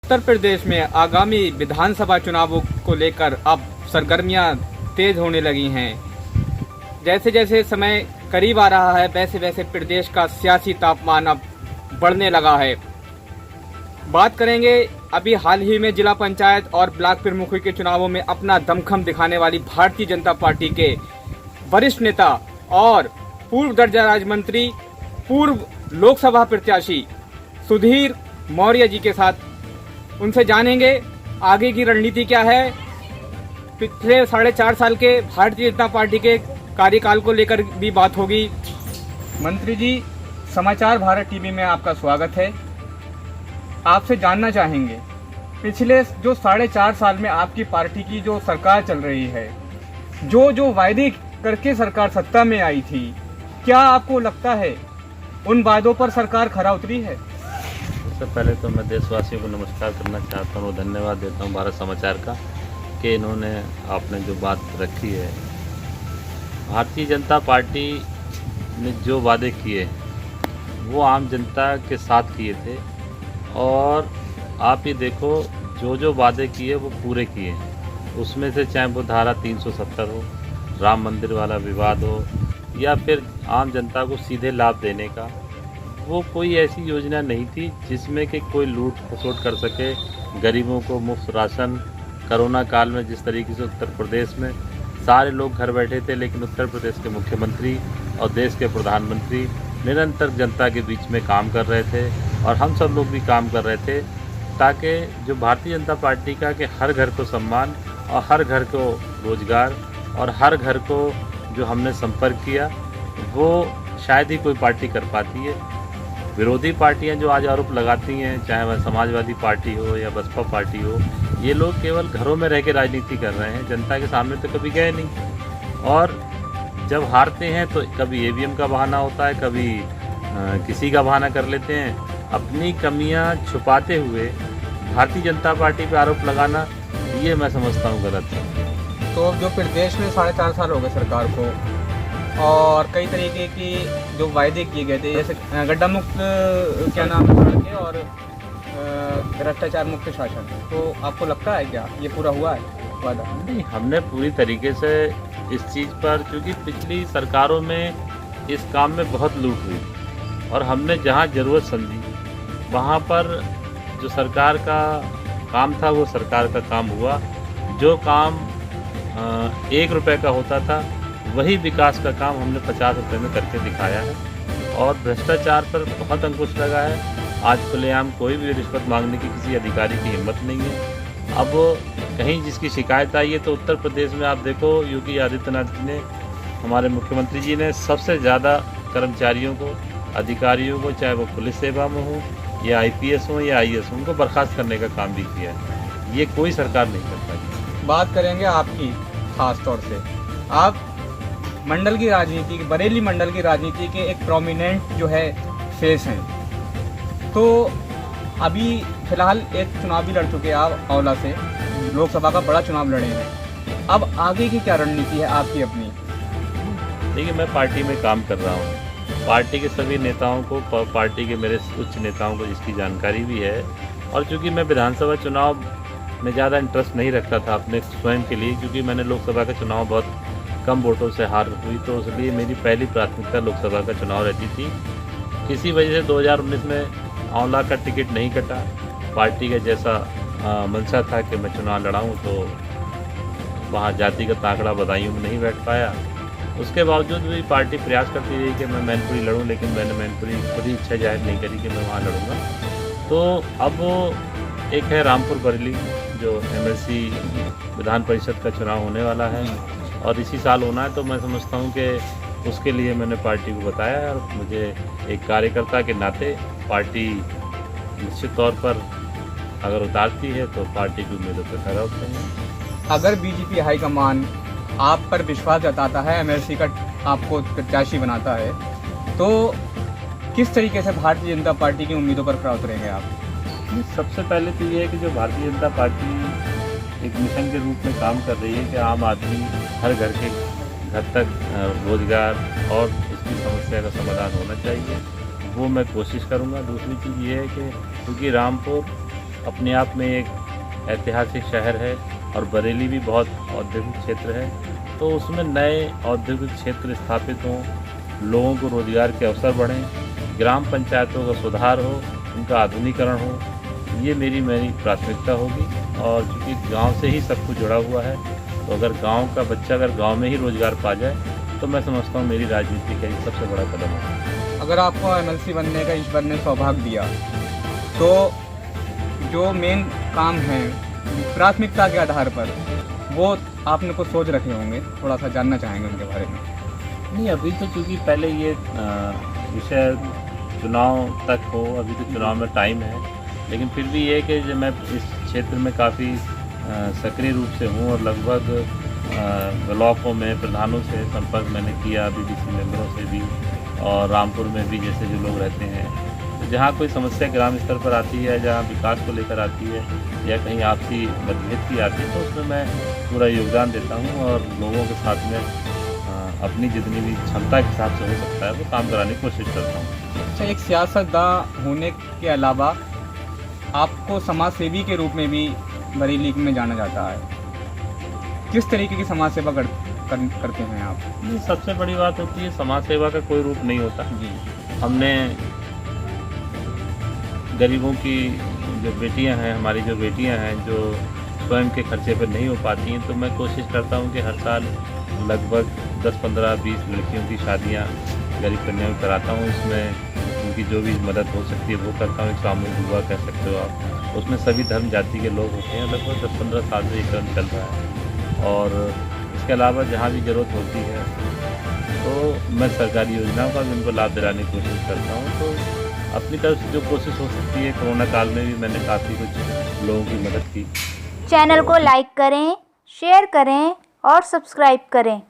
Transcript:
उत्तर प्रदेश में आगामी विधानसभा चुनावों को लेकर अब सरगर्मियां तेज होने लगी हैं। जैसे जैसे समय करीब आ रहा है वैसे वैसे प्रदेश का सियासी तापमान अब बढ़ने लगा है। बात करेंगे अभी हाल ही में जिला पंचायत और ब्लॉक प्रमुखों के चुनावों में अपना दमखम दिखाने वाली भारतीय जनता पार्टी के वरिष्ठ नेता और पूर्व दर्जा राज्य मंत्री, पूर्व लोकसभा प्रत्याशी सुधीर मौर्य जी के साथ। उनसे जानेंगे आगे की रणनीति क्या है, पिछले 4.5 साल के भारतीय जनता पार्टी के कार्यकाल को लेकर भी बात होगी। मंत्री जी, समाचार भारत टीवी में आपका स्वागत है। आपसे जानना चाहेंगे, पिछले जो 4.5 साल में आपकी पार्टी की जो सरकार चल रही है, जो वायदे करके सरकार सत्ता में आई थी, क्या आपको लगता है उन वायदों पर सरकार खरा उतरी है? सबसे पहले तो मैं देशवासियों को नमस्कार करना चाहता हूँ और धन्यवाद देता हूँ भारत समाचार का कि इन्होंने आपने जो बात रखी है। भारतीय जनता पार्टी ने जो वादे किए वो आम जनता के साथ किए थे और आप ये देखो जो वादे किए वो पूरे किए। उसमें से चाहे वो धारा 370 हो, राम मंदिर वाला विवाद हो, या फिर आम जनता को सीधे लाभ देने का, वो कोई ऐसी योजना नहीं थी जिसमें कि कोई लूट खसोट कर सके। गरीबों को मुफ्त राशन, कोरोना काल में जिस तरीके से उत्तर प्रदेश में सारे लोग घर बैठे थे, लेकिन उत्तर प्रदेश के मुख्यमंत्री और देश के प्रधानमंत्री निरंतर जनता के बीच में काम कर रहे थे और हम सब लोग भी काम कर रहे थे ताकि जो भारतीय जनता पार्टी का कि हर घर को सम्मान और हर घर को रोजगार और हर घर को जो हमने संपर्क किया वो शायद ही कोई पार्टी कर पाती है। विरोधी पार्टियां जो आज आरोप लगाती हैं, चाहे वह समाजवादी पार्टी हो या बसपा पार्टी हो, ये लोग केवल घरों में रह के राजनीति कर रहे हैं, जनता के सामने तो कभी गए नहीं। और जब हारते हैं तो कभी ईवीएम का बहाना होता है, कभी किसी का बहाना कर लेते हैं। अपनी कमियां छुपाते हुए भारतीय जनता पार्टी पर आरोप लगाना, ये मैं समझता हूँ गलत है। तो जो प्रदेश में 4.5 साल हो गए सरकार को और कई तरीके की जो वायदे किए गए थे, जैसे गड्ढा मुक्त क्या नाम है और भ्रष्टाचार मुक्त शासन, तो आपको लगता है क्या ये पूरा हुआ है वादा? नहीं, हमने पूरी तरीके से इस चीज़ पर, क्योंकि पिछली सरकारों में इस काम में बहुत लूट हुई और हमने जहां ज़रूरत समझी वहां पर जो सरकार का काम था वो सरकार का काम हुआ। जो काम 1 रुपये का होता था वही विकास का काम हमने 50 रुपये में करके दिखाया है और भ्रष्टाचार पर बहुत अंकुश लगा है। आज खुलेआम कोई भी रिश्वत मांगने की किसी अधिकारी की हिम्मत नहीं है। अब कहीं जिसकी शिकायत आई है तो उत्तर प्रदेश में आप देखो, योगी आदित्यनाथ जी ने, हमारे मुख्यमंत्री जी ने सबसे ज़्यादा कर्मचारियों को, अधिकारियों को, चाहे वो पुलिस सेवा में हो या IPS हो या IAS हो, उनको बर्खास्त करने का काम भी किया है। ये कोई सरकार नहीं कर पाई। बात करेंगे आपकी खास तौर से, आप मंडल की राजनीति, बरेली मंडल की राजनीति के एक प्रोमिनेंट जो है फेस हैं, तो अभी फिलहाल एक चुनाव भी लड़ चुके हैं आप औला से, लोकसभा का बड़ा चुनाव लड़े हैं। अब आगे की क्या रणनीति है आपकी अपनी? देखिए, मैं पार्टी में काम कर रहा हूँ, पार्टी के सभी नेताओं को, पार्टी के मेरे उच्च नेताओं को इसकी जानकारी भी है। और चूँकि मैं विधानसभा चुनाव में ज़्यादा इंटरेस्ट नहीं रखता था अपने स्वयं के लिए, क्योंकि मैंने लोकसभा का चुनाव बहुत कम वोटों से हार हुई, तो इसलिए मेरी पहली प्राथमिकता लोकसभा का चुनाव रहती थी। किसी वजह से 2019 में औला का टिकट नहीं कटा। पार्टी का जैसा मंशा था कि मैं चुनाव लड़ाऊं, तो वहाँ जातिगत आंकड़ा बधाइयों में नहीं बैठ पाया। उसके बावजूद भी पार्टी प्रयास करती रही कि मैं मैनपुरी लड़ूं, लेकिन मैंने मैनपुरी खुद ही इच्छा जाहिर नहीं करी कि मैं वहाँ लड़ूँगा। तो अब एक है रामपुर बरेली, जो MLC विधान परिषद का चुनाव होने वाला है और इसी साल होना है, तो मैं समझता हूँ कि उसके लिए मैंने पार्टी को बताया है और मुझे एक कार्यकर्ता के नाते पार्टी निश्चित तौर पर अगर उतारती है तो पार्टी की उम्मीदों पर खरा उतरेंगे। अगर बीजेपी हाईकमान आप पर विश्वास जताता है, MLC का आपको प्रत्याशी बनाता है, तो किस तरीके से भारतीय जनता पार्टी की उम्मीदों पर खरा उतरेंगे आप? सबसे पहले तो ये है कि जो भारतीय जनता पार्टी एक मिशन के रूप में काम कर रही है कि आम आदमी हर घर तक रोजगार और उसकी समस्या का समाधान होना चाहिए, वो मैं कोशिश करूँगा। दूसरी चीज़ ये है कि क्योंकि रामपुर अपने आप में एक ऐतिहासिक शहर है और बरेली भी बहुत औद्योगिक क्षेत्र है, तो उसमें नए औद्योगिक क्षेत्र स्थापित हों, लोगों को रोजगार के अवसर बढ़ें, ग्राम पंचायतों का सुधार हो, उनका आधुनिकीकरण हो, ये मेरी प्राथमिकता होगी। और चूँकि गांव से ही सब कुछ जुड़ा हुआ है, तो अगर गांव का बच्चा अगर गांव में ही रोजगार पा जाए तो मैं समझता हूँ मेरी राजनीति का ये सबसे बड़ा कदम है। अगर आपको एमएलसी बनने का ईश्वर ने सौभाग्य दिया तो जो मेन काम है प्राथमिकता के आधार पर वो आपने कुछ सोच रखे होंगे, थोड़ा सा जानना चाहेंगे उनके बारे में। नहीं, अभी तो चूँकि पहले ये विषय चुनाव तक हो, अभी तो चुनाव में टाइम है, लेकिन फिर भी ये कि जो मैं इस क्षेत्र में काफ़ी सक्रिय रूप से हूँ और लगभग ब्लॉकों में प्रधानों से संपर्क मैंने किया, बीडीसी मेंबरों से भी, और रामपुर में भी जैसे जो लोग रहते हैं, तो जहाँ कोई समस्या ग्राम स्तर पर आती है, जहाँ विकास को लेकर आती है या कहीं आपसी मतभेद की आती है, तो उसमें मैं पूरा योगदान देता हूँ और लोगों के साथ में अपनी जितनी भी क्षमता के हिसाब से हो सकता है वो काम कराने की कोशिश करता हूँ। अच्छा, एक सियासतदान होने के अलावा आपको समाज सेवी के रूप में भी बरेली में जाना जाता है, किस तरीके की समाज सेवा करते हैं आप? ये सबसे बड़ी बात होती है, समाज सेवा का कोई रूप नहीं होता जी। हमने गरीबों की जो बेटियां हैं, हमारी जो बेटियां हैं जो स्वयं के खर्चे पर नहीं हो पाती हैं, तो मैं कोशिश करता हूं कि हर साल लगभग 10, 15, 20 लड़कियों की शादियां गरीब कन्याओं में कराता हूं। उसमें उनकी जो भी मदद हो सकती है वो करता हूँ। एक सामूहिक विवाह कह सकते हो आप, उसमें सभी धर्म जाति के लोग होते हैं। लगभग 10-15 साल से ये क्रम चल रहा है। और इसके अलावा जहाँ भी ज़रूरत होती है तो मैं सरकारी योजनाओं का भी उनको लाभ दिलाने की कोशिश करता हूँ। तो अपनी तरफ से जो कोशिश हो सकती है, कोरोना काल में भी मैंने काफ़ी कुछ लोगों की मदद की। चैनल को लाइक करें, शेयर करें और सब्सक्राइब करें।